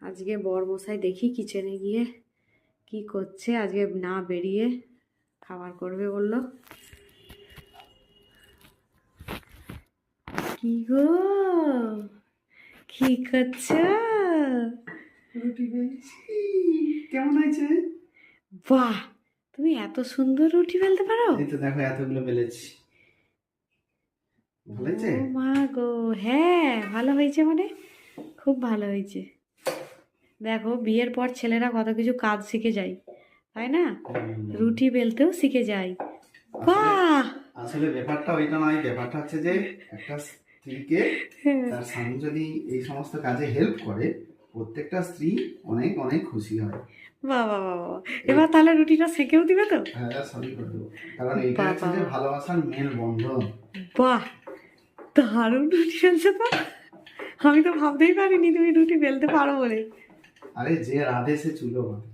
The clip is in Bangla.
আজকে বরমশাই দেখি কিচেনে গিয়ে কি করছে। আজকে না বেরিয়ে খাবার করবে বললো। কি গো, কি করছো? রুটি বেলছি। কেমন হয়েছে? বাহ, তুমি এত সুন্দর রুটি বেলতে পারো? এই তো দেখো এতগুলো বেলেছি। ভালো হয়েছে? ও মা গো, হ্যাঁ ভালো হয়েছে, মানে খুব ভালো হয়েছে। দেখো বিয়ের পর ছেলেরা কত কিছু কাজ শিখে যায়, তাই না? রুটি বেলতেও শিখে যায়। বাহ, আসলে ব্যাপারটা ওইটা নয়, ব্যাপারটা হচ্ছে যে একটা স্ত্রীকে তার স্বামী যদি এই সমস্ত কাজে হেল্প করে, প্রত্যেকটা স্ত্রী অনেক অনেক খুশি হয়। বাহ বাহ বাহ বাহ। এবার তাহলে রুটিটা সেকেও দিবে তো? হ্যাঁ, সবই করে দেবো, কারণ এইটা হচ্ছে যে ভালোবাসার মেন বন্ধন। বাহ, দারুণ রুটি বেলছো তো। আমি তো ভাবতেই পারিনি তুমি রুটি বেলতে পারো বলে। আরে যে রাধে সে চুলো বাঁধে।